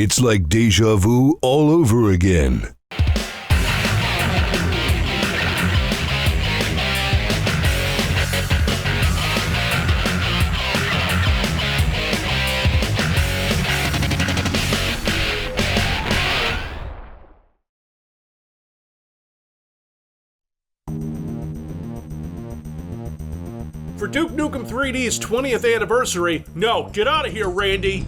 It's like deja vu all over again. For Duke Nukem 3D's 20th anniversary, no, get out of here, Randy!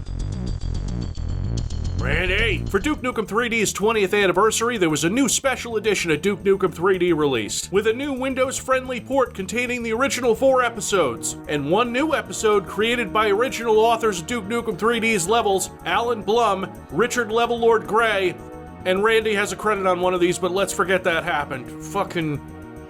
Randy! For Duke Nukem 3D's 20th anniversary, there was a new special edition of Duke Nukem 3D released, with a new Windows-friendly port containing the original 4 episodes, and one new episode created by original authors of Duke Nukem 3D's levels, Alan Blum, Richard Levelord Gray, and Randy has a credit on one of these, but let's forget that happened. Fucking...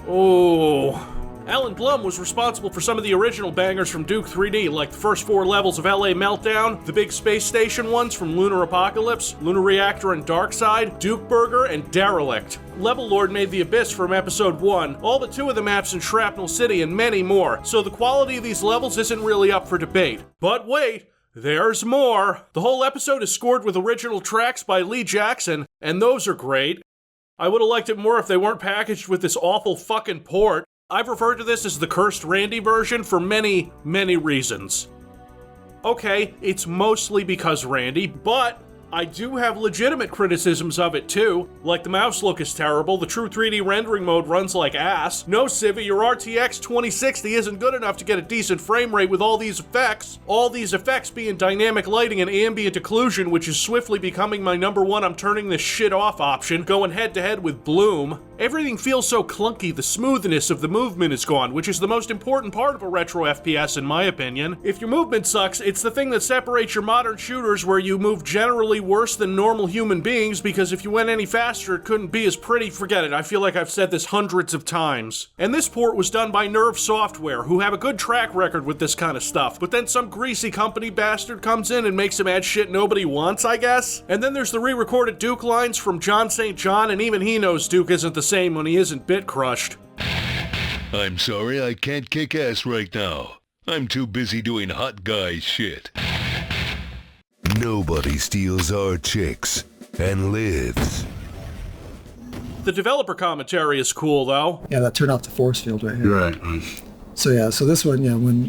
oh... Alan Blum was responsible for some of the original bangers from Duke 3D, like the first 4 levels of LA Meltdown, the big space station ones from Lunar Apocalypse, Lunar Reactor and Darkside, Duke Burger, and Derelict. Level Lord made the Abyss from episode 1, all but 2 of the maps in Shrapnel City, and many more, so the quality of these levels isn't really up for debate. But wait! There's more! The whole episode is scored with original tracks by Lee Jackson, and those are great. I would've liked it more if they weren't packaged with this awful fucking port. I've referred to this as the Cursed Randy version for many, many reasons. Okay, it's mostly because Randy, but I do have legitimate criticisms of it too, like the mouse look is terrible, the true 3D rendering mode runs like ass, no Civi, your RTX 2060 isn't good enough to get a decent frame rate with all these effects being dynamic lighting and ambient occlusion, which is swiftly becoming my #1 I'm turning this shit off option, going head to head with Bloom. Everything feels so clunky, the smoothness of the movement is gone, which is the most important part of a retro FPS in my opinion. If your movement sucks, it's the thing that separates your modern shooters where you move generally worse than normal human beings, because if you went any faster it couldn't be as pretty. Forget it, I feel like I've said this hundreds of times. And this port was done by Nerve Software, who have a good track record with this kind of stuff, but then some greasy company bastard comes in and makes them add shit nobody wants, I guess? And then there's the re-recorded Duke lines from John St. John, and even he knows Duke isn't the same when he isn't bit crushed. I'm sorry, I can't kick ass right now. I'm too busy doing hot guy shit. Nobody steals our chicks and lives. The developer commentary is cool, though. Yeah, that turned off the force field right here. Right. So this one,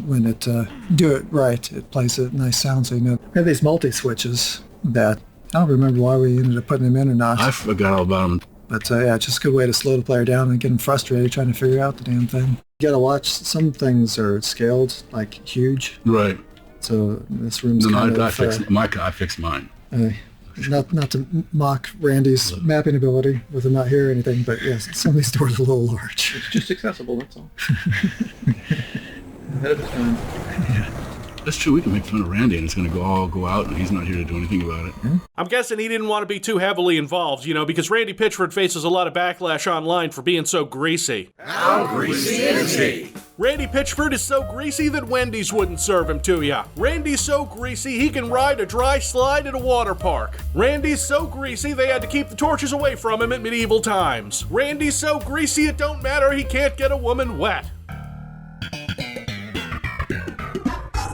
when it do it right, it plays a nice sound. So we have these multi-switches that I don't remember why we ended up putting them in or not. I forgot all about them. But it's just a good way to slow the player down and get them frustrated trying to figure out the damn thing. You gotta watch, some things are scaled, like huge. Right. So this room's kind of... I fixed mine. Not to mock Randy's mapping ability with him not here or anything, but yes, some of these doors are a little large. It's just accessible, that's all. Ahead of its time. Yeah. That's true, we can make fun of Randy and it's going to all go out and he's not here to do anything about it. Yeah. I'm guessing he didn't want to be too heavily involved, because Randy Pitchford faces a lot of backlash online for being so greasy. How greasy is he? Randy Pitchford is so greasy that Wendy's wouldn't serve him to ya. Randy's so greasy he can ride a dry slide at a water park. Randy's so greasy they had to keep the torches away from him at medieval times. Randy's so greasy it don't matter, he can't get a woman wet.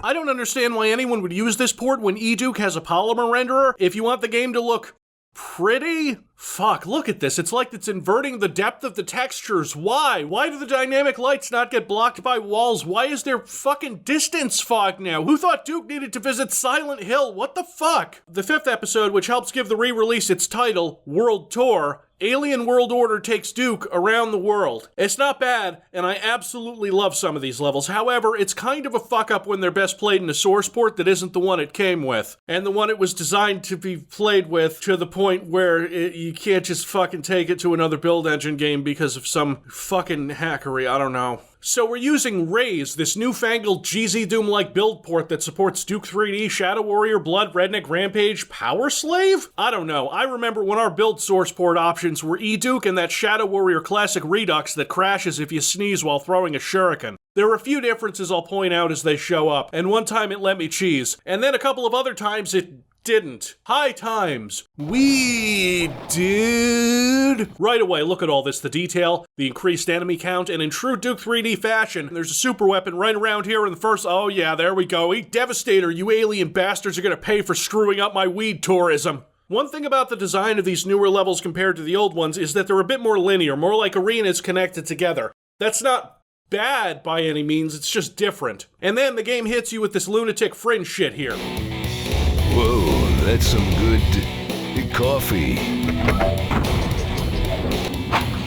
I don't understand why anyone would use this port when eDuke has a polymer renderer. If you want the game to look pretty? Fuck, look at this. It's like it's inverting the depth of the textures. Why? Why do the dynamic lights not get blocked by walls? Why is there fucking distance fog now? Who thought Duke needed to visit Silent Hill? What the fuck? The 5th episode, which helps give the re-release its title, World Tour, Alien World Order takes Duke around the world. It's not bad, and I absolutely love some of these levels. However, it's kind of a fuck-up when they're best played in a source port that isn't the one it came with, and the one it was designed to be played with to the point where you can't just fucking take it to another build engine game because of some fucking hackery, I don't know. So we're using Raze, this newfangled GZ Doom-like build port that supports Duke 3D, Shadow Warrior, Blood, Redneck, Rampage, Power Slave? I don't know. I remember when our build source port options were eDuke and that Shadow Warrior Classic Redux that crashes if you sneeze while throwing a shuriken. There are a few differences I'll point out as they show up, and one time it let me cheese, and then a couple of other times it didn't. High times. We dude. Right away, look at all this, the detail, the increased enemy count, and in true Duke 3D fashion, there's a super weapon right around here in the first, oh yeah, there we go. Devastator, you alien bastards are gonna pay for screwing up my weed tourism. One thing about the design of these newer levels compared to the old ones is that they're a bit more linear, more like arenas connected together. That's not bad by any means, it's just different. And then the game hits you with this lunatic fringe shit here. Whoa, that's some good coffee.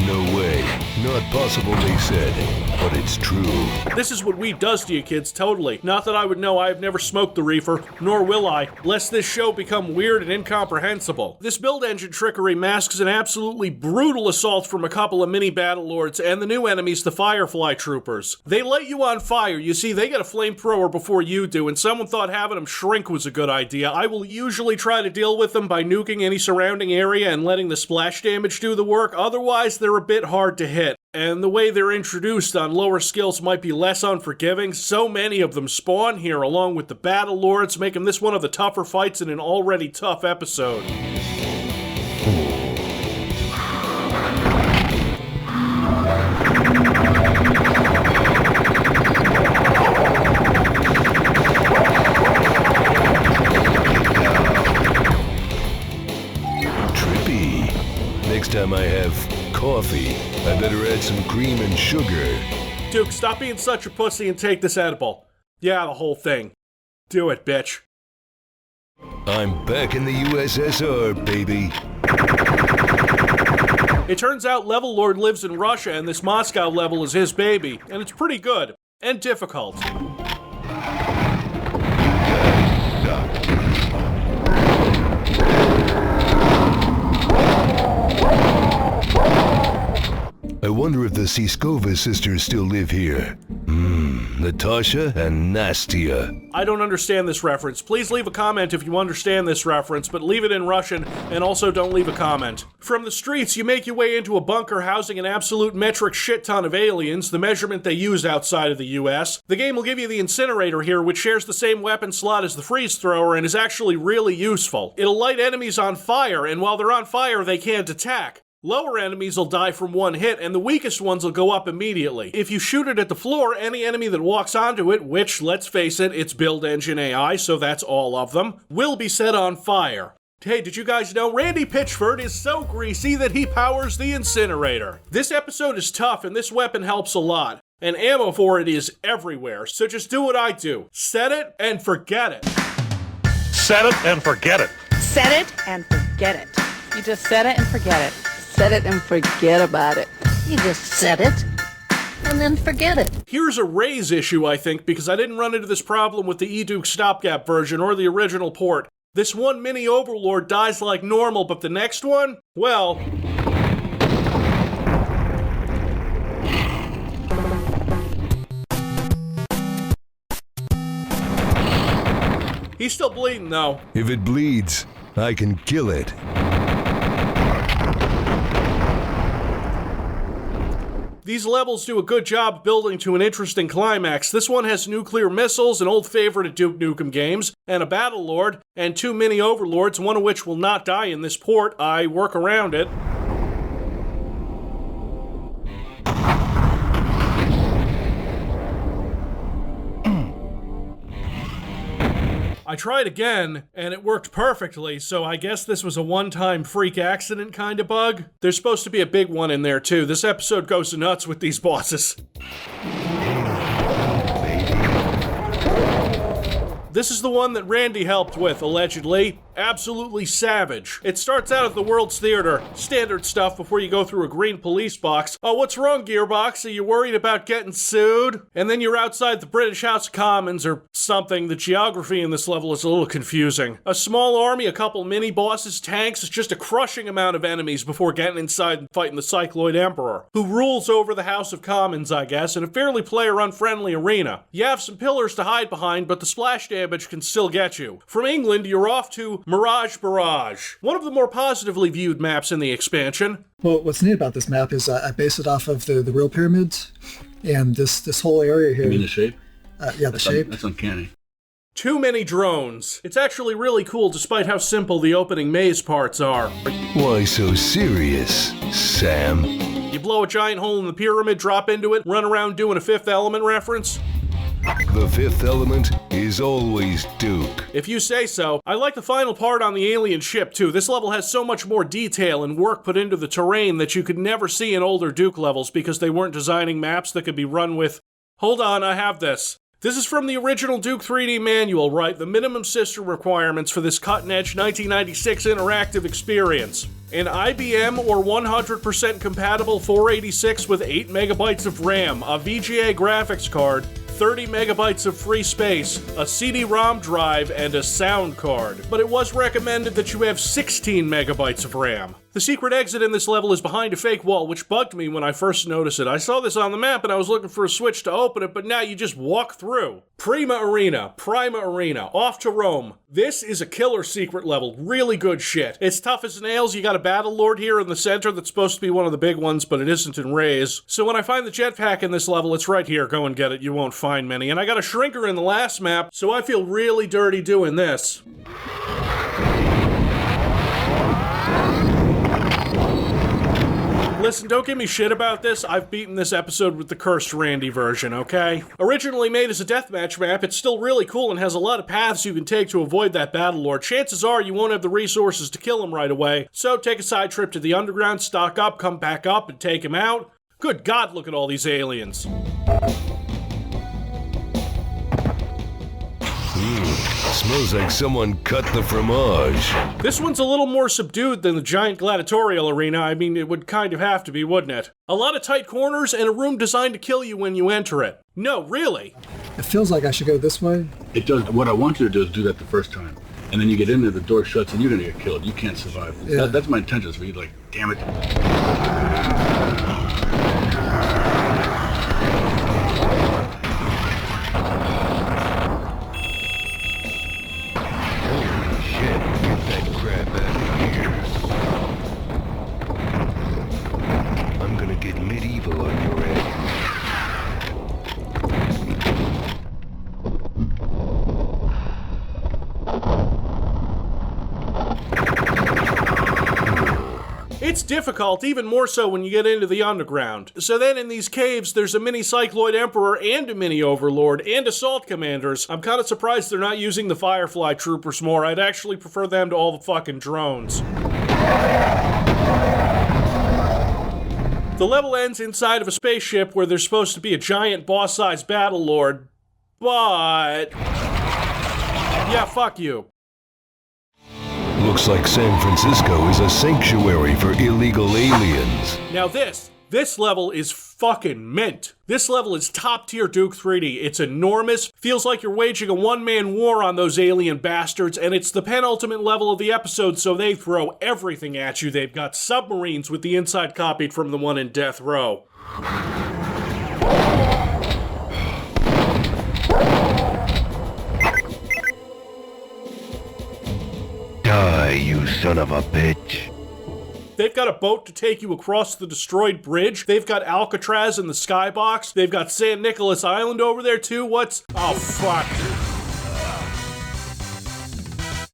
No way. Not possible, they said. But it's true. This is what weed does to you kids, totally. Not that I would know, I have never smoked the reefer, nor will I, lest this show become weird and incomprehensible. This build engine trickery masks an absolutely brutal assault from a couple of mini battle lords and the new enemies, the Firefly Troopers. They light you on fire. You see, they get a flamethrower before you do, and someone thought having them shrink was a good idea. I will usually try to deal with them by nuking any surrounding area and letting the splash damage do the work, otherwise they're a bit hard to hit. And the way they're introduced on lower skills might be less unforgiving. So many of them spawn here along with the Battle Lords, making this one of the tougher fights in an already tough episode. Trippy. Next time I have coffee, I better add some cream and sugar. Duke, stop being such a pussy and take this edible. Yeah, the whole thing. Do it, bitch. I'm back in the USSR, baby. It turns out Level Lord lives in Russia and this Moscow level is his baby, and it's pretty good. And difficult. I wonder if the Siskova sisters still live here. Natasha and Nastia. I don't understand this reference. Please leave a comment if you understand this reference, but leave it in Russian, and also don't leave a comment. From the streets, you make your way into a bunker housing an absolute metric shit ton of aliens, the measurement they use outside of the US. The game will give you the incinerator here, which shares the same weapon slot as the freeze thrower and is actually really useful. It'll light enemies on fire, and while they're on fire, they can't attack. Lower enemies will die from one hit, and the weakest ones will go up immediately. If you shoot it at the floor, any enemy that walks onto it, which, let's face it, it's build engine AI, so that's all of them, will be set on fire. Hey, did you guys know Randy Pitchford is so greasy that he powers the incinerator? This episode is tough, and this weapon helps a lot. And ammo for it is everywhere, so just do what I do. Set it and forget it. Set it and forget it. Set it and forget it. You just set it and forget it. Set it and forget about it. You just set it and then forget it. Here's a raise issue, I think, because I didn't run into this problem with the eDuke stopgap version or the original port. This one mini overlord dies like normal, but the next one? Well... he's still bleeding, though. If it bleeds, I can kill it. These levels do a good job building to an interesting climax. This one has nuclear missiles, an old favorite of Duke Nukem games, and a Battle Lord, and two mini overlords, one of which will not die in this port. I work around it. I tried again, and it worked perfectly, so I guess this was a one-time freak accident kind of bug. There's supposed to be a big one in there, too. This episode goes nuts with these bosses. This is the one that Randy helped with, allegedly. Absolutely savage. It starts out at the World's Theater. Standard stuff before you go through a green police box. Oh, what's wrong, Gearbox? Are you worried about getting sued? And then you're outside the British House of Commons or something. The geography in this level is a little confusing. A small army, a couple mini-bosses, tanks, it's just a crushing amount of enemies before getting inside and fighting the Cycloid Emperor, who rules over the House of Commons, I guess, in a fairly player-unfriendly arena. You have some pillars to hide behind, but the splash damage can still get you. From England, you're off to Mirage Barrage, one of the more positively viewed maps in the expansion. Well, what's neat about this map is I based it off of the real pyramids, and this whole area here. You mean the shape? Yeah, the shape. That's uncanny. Too many drones. It's actually really cool despite how simple the opening maze parts are. Why so serious, Sam? You blow a giant hole in the pyramid, drop into it, run around doing a Fifth Element reference. The fifth element is always Duke. If you say so. I like the final part on the alien ship too. This level has so much more detail and work put into the terrain that you could never see in older Duke levels because they weren't designing maps that could be run with... Hold on, I have this. This is from the original Duke 3D manual, right? The minimum system requirements for this cutting-edge 1996 interactive experience. An IBM or 100% compatible 486 with 8 megabytes of RAM, a VGA graphics card, 30 megabytes of free space, a CD-ROM drive, and a sound card. But it was recommended that you have 16 megabytes of RAM. The secret exit in this level is behind a fake wall, which bugged me when I first noticed it. I saw this on the map and I was looking for a switch to open it, but now you just walk through. Prima Arena, off to Rome. This is a killer secret level, really good shit. It's tough as nails. You got a battle lord here in the center that's supposed to be one of the big ones, but it isn't in Rays. So when I find the jetpack in this level, it's right here. Go and get it. You won't find many. And I got a shrinker in the last map, so I feel really dirty doing this. Listen, don't give me shit about this. I've beaten this episode with the Cursed Randy version, okay? Originally made as a deathmatch map, it's still really cool and has a lot of paths you can take to avoid that battle lord. Chances are you won't have the resources to kill him right away, so take a side trip to the underground, stock up, come back up, and take him out. Good God, look at all these aliens. Smells like someone cut the fromage. This one's a little more subdued than the giant gladiatorial arena. I mean, it would kind of have to be, wouldn't it? A lot of tight corners and a room designed to kill you when you enter it. No, really. It feels like I should go this way. It does. What I want you to do is do that the first time. And then you get in there, the door shuts, and you're going to get killed. You can't survive. Yeah. That's my intention for you, like, damn it. It's difficult, even more so when you get into the underground. So then in these caves, there's a mini Cycloid Emperor and a mini Overlord and assault commanders. I'm kind of surprised they're not using the Firefly Troopers more. I'd actually prefer them to all the fucking drones. The level ends inside of a spaceship where there's supposed to be a giant boss-sized battle lord, but... yeah, fuck you. Looks like San Francisco is a sanctuary for illegal aliens. Now this level is fucking mint. This level is top tier Duke 3D. It's enormous, feels like you're waging a one-man war on those alien bastards, and it's the penultimate level of the episode, so they throw everything at you. They've got submarines with the inside copied from the one in Death Row. Die, you son of a bitch. They've got a boat to take you across the destroyed bridge. They've got Alcatraz in the skybox. They've got San Nicolas Island over there too. What's... oh, fuck.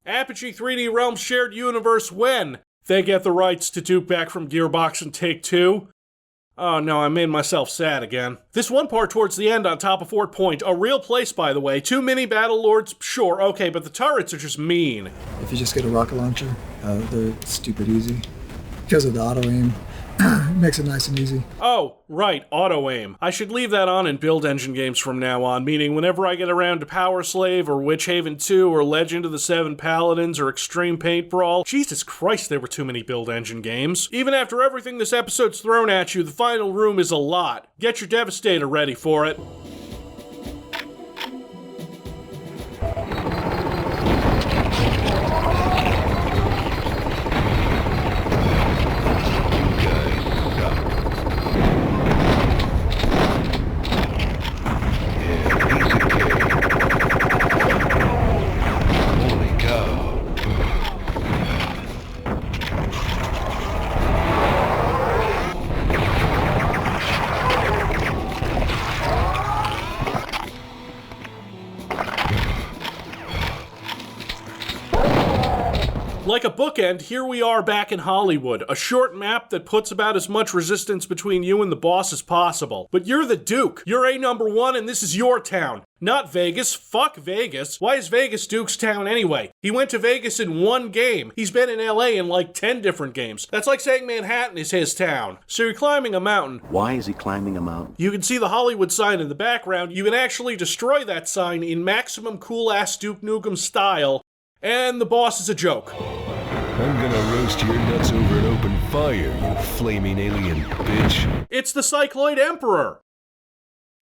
Apogee 3D Realms shared universe when they get the rights to Duke back from Gearbox and Take-Two. Oh no, I made myself sad again. This one part towards the end on top of Fort Point, a real place by the way. 2 mini battle lords, sure, okay, but the turrets are just mean. If you just get a rocket launcher, they're stupid easy. Because of the auto-aim, it makes it nice and easy. Oh, right, auto-aim. I should leave that on in build engine games from now on, meaning whenever I get around to Power Slave or Witch Haven 2 or Legend of the Seven Paladins or Extreme Paint Brawl, Jesus Christ, there were too many build engine games. Even after everything this episode's thrown at you, the final room is a lot. Get your Devastator ready for it. Like a bookend, here we are back in Hollywood, a short map that puts about as much resistance between you and the boss as possible. But you're the Duke. You're A1, and this is your town. Not Vegas. Fuck Vegas. Why is Vegas Duke's town anyway? He went to Vegas in one game. He's been in LA in like 10 different games. That's like saying Manhattan is his town. So you're climbing a mountain. Why is he climbing a mountain? You can see the Hollywood sign in the background. You can actually destroy that sign in maximum cool-ass Duke Nukem style. And the boss is a joke. I'm gonna roast your nuts over an open fire, you flaming alien bitch. It's the Cycloid Emperor.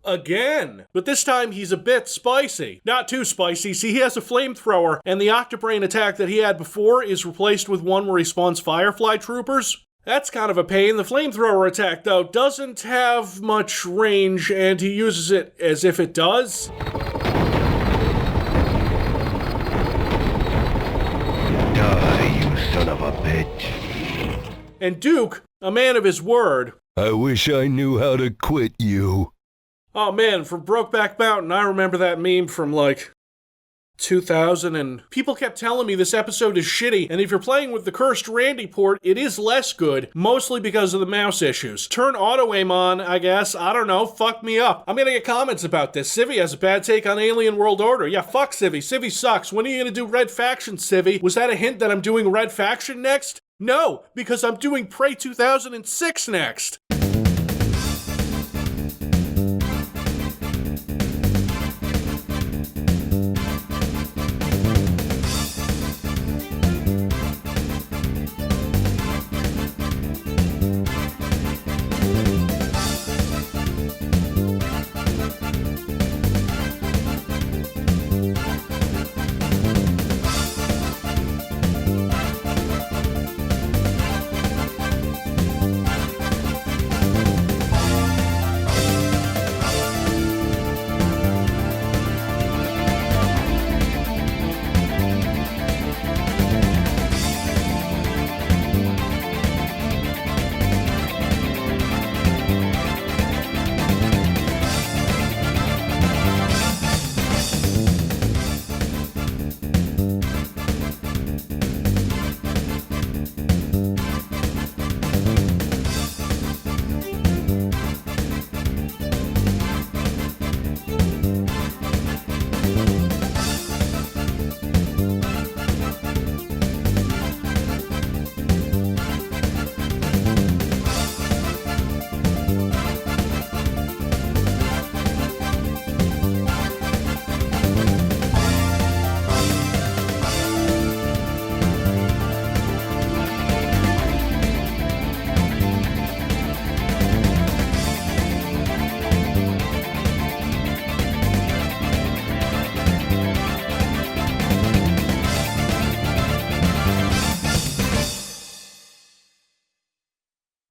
Again. But this time he's a bit spicy. Not too spicy. See, he has a flamethrower, and the Octobrain attack that he had before is replaced with one where he spawns Firefly Troopers. That's kind of a pain. The flamethrower attack, though, doesn't have much range, and he uses it as if it does. Die, you son of a bitch. And Duke, a man of his word. I wish I knew how to quit you. Oh man, from Brokeback Mountain, I remember that meme from like 2000, and people kept telling me this episode is shitty, and if you're playing with the Cursed Randy port, it is less good, mostly because of the mouse issues. Turn auto-aim on, I guess, I don't know, fuck me up. I'm gonna get comments about this. Civvy has a bad take on Alien World Order. Yeah, fuck Civvy. Civvy sucks. When are you gonna do Red Faction, Civvy? Was that a hint that I'm doing Red Faction next? No, because I'm doing Prey 2006 next.